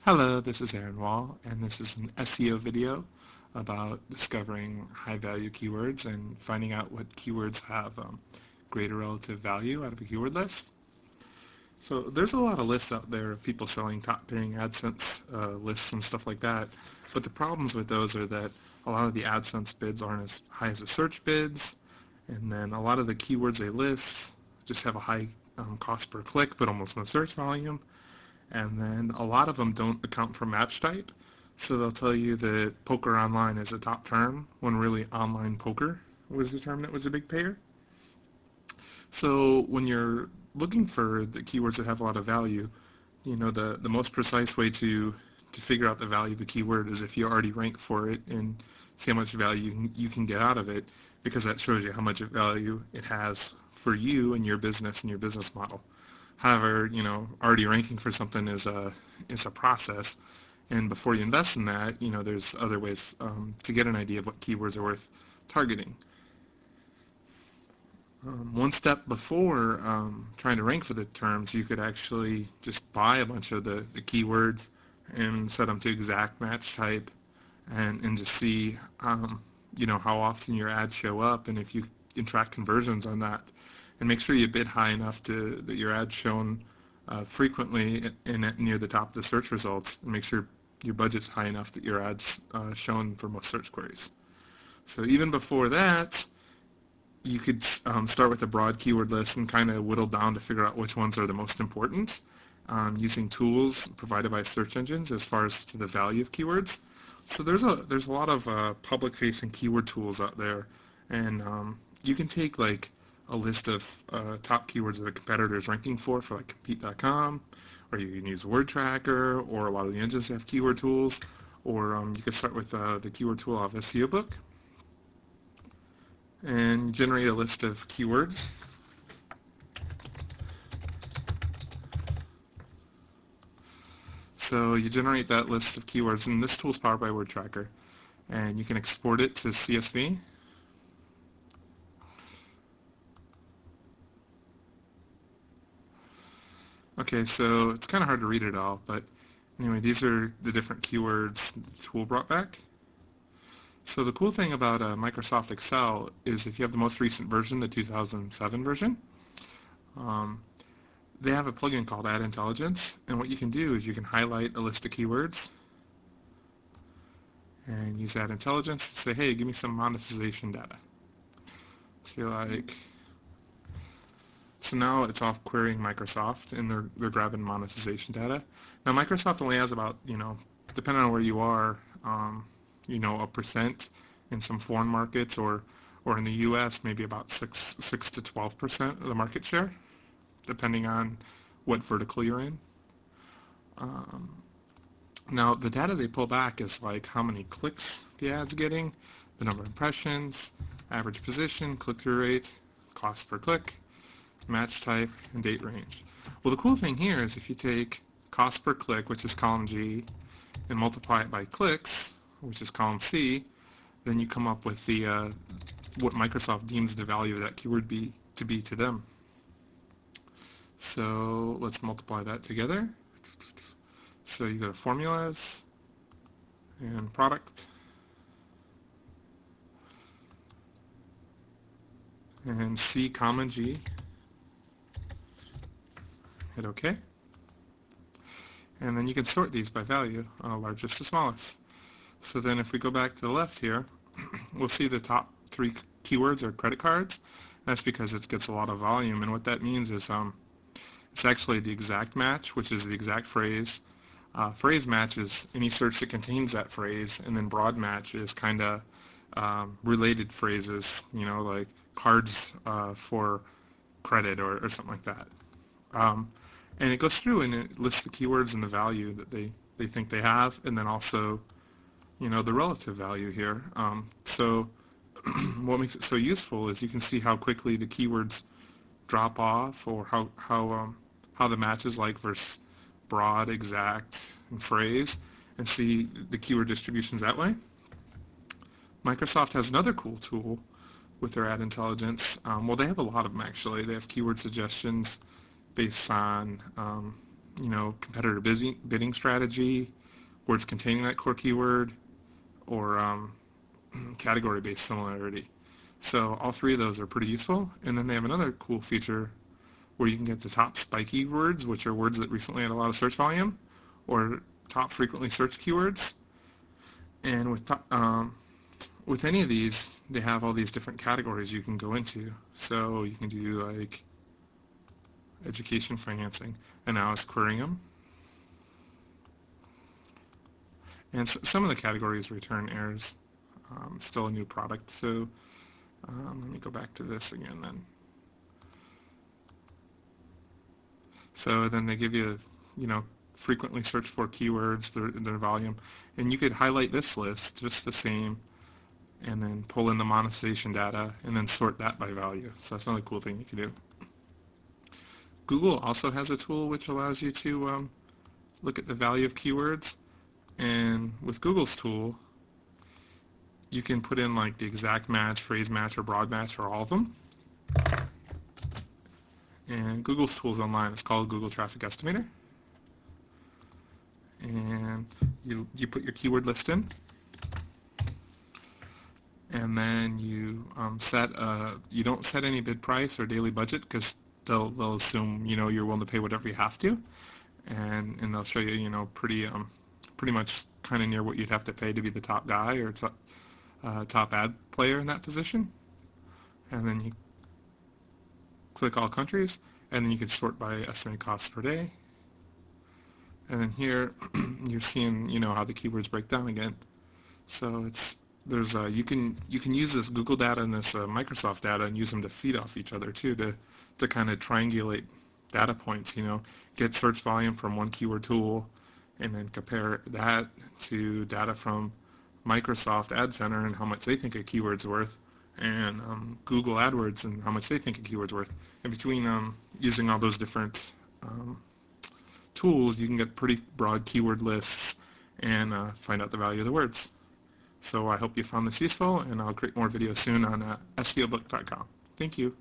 Hello, this is Aaron Wall, and this is an SEO video about discovering high-value keywords and finding out what keywords have greater relative value out of a keyword list. So there's a lot of lists out there of people selling top-paying AdSense lists and stuff like that, but the problems with those are that a lot of the AdSense bids aren't as high as the search bids, and then a lot of the keywords they list just have a high cost per click but almost no search volume. And then a lot of them don't account for match type, so they'll tell you that poker online is a top term when really online poker was the term that was a big payer. So when you're looking for the keywords that have a lot of value, the most precise way to figure out the value of the keyword is if you already rank for it and see how much value you can get out of it, because that shows you how much value it has for you and your business and your business model. However, already ranking for something is a process, and before you invest in that, there's other ways to get an idea of what keywords are worth targeting. One step before trying to rank for the terms, you could actually just buy a bunch of the keywords and set them to exact match type, and just see how often your ads show up, and if you can track conversions on that. And make sure you bid high enough that your ad's shown frequently and near the top of the search results, and make sure your budget's high enough that your ad's shown for most search queries. So even before that, you could start with a broad keyword list and kind of whittle down to figure out which ones are the most important, using tools provided by search engines as far as to the value of keywords. So there's a lot of public-facing keyword tools out there, and you can take like a list of top keywords that a competitor is ranking for like compete.com, or you can use Word Tracker, or a lot of the engines have keyword tools, or you can start with the keyword tool off SEO Book and generate a list of keywords. So you generate that list of keywords, and this tool is powered by Word Tracker, and you can export it to CSV. Okay, so it's kind of hard to read it all, but anyway, these are the different keywords the tool brought back. So the cool thing about Microsoft Excel is if you have the most recent version, the 2007 version, they have a plugin called Ad Intelligence, and what you can do is you can highlight a list of keywords and use Ad Intelligence to say, hey, give me some monetization data. So now it's off querying Microsoft, and they're grabbing monetization data. Now Microsoft only has about, depending on where you are, a percent in some foreign markets, or in the U.S. maybe about 6 to 12% of the market share, depending on what vertical you're in. Now the data they pull back is like how many clicks the ad's getting, the number of impressions, average position, click-through rate, cost per click, match type, and date range. Well, the cool thing here is if you take cost per click, which is column G, and multiply it by clicks, which is column C, then you come up with the what Microsoft deems the value of that keyword to be to them. So let's multiply that together. So you go to formulas and product, and C comma G. Hit OK. And then you can sort these by value, largest to smallest. So then if we go back to the left here, we'll see the top 3 keywords are credit cards. That's because it gets a lot of volume, and what that means is it's actually the exact match, which is the exact phrase. Phrase match is any search that contains that phrase, and then broad match is kind of related phrases, like cards for credit or something like that. And it goes through and it lists the keywords and the value that they think they have, and then also, the relative value here. So what makes it so useful is you can see how quickly the keywords drop off, or how the match is like versus broad, exact, and phrase, and see the keyword distributions that way. Microsoft has another cool tool with their Ad Intelligence. Well, they have a lot of them actually. They have keyword suggestions based on competitor bidding strategy, words containing that core keyword, or category-based similarity. So all three of those are pretty useful. And then they have another cool feature where you can get the top spiky words, which are words that recently had a lot of search volume, or top frequently searched keywords. And with any of these, they have all these different categories you can go into. So you can do like education financing, and now it's querying them. And some of the categories return errors. Still a new product, so let me go back to this again then. So then they give you, frequently searched for keywords, their volume, and you could highlight this list just the same, and then pull in the monetization data, and then sort that by value. So that's another cool thing you can do. Google also has a tool which allows you to look at the value of keywords, and with Google's tool, you can put in like the exact match, phrase match, or broad match for all of them. And Google's tool's online. It's called Google Traffic Estimator. And you put your keyword list in, and then you you don't set any bid price or daily budget, because they'll assume you're willing to pay whatever you have to, and they'll show you pretty much kind of near what you'd have to pay to be the top guy or top ad player in that position. And then you click all countries, and then you can sort by estimated cost per day. And then here you're seeing how the keywords break down again. So you can use this Google data and this Microsoft data and use them to feed off each other too, to kind of triangulate data points. Get search volume from one keyword tool, and then compare that to data from Microsoft Ad Center and how much they think a keyword's worth, and Google AdWords and how much they think a keyword's worth. And between using all those different tools, you can get pretty broad keyword lists and find out the value of the words. So I hope you found this useful, and I'll create more videos soon on SEObook.com. Thank you.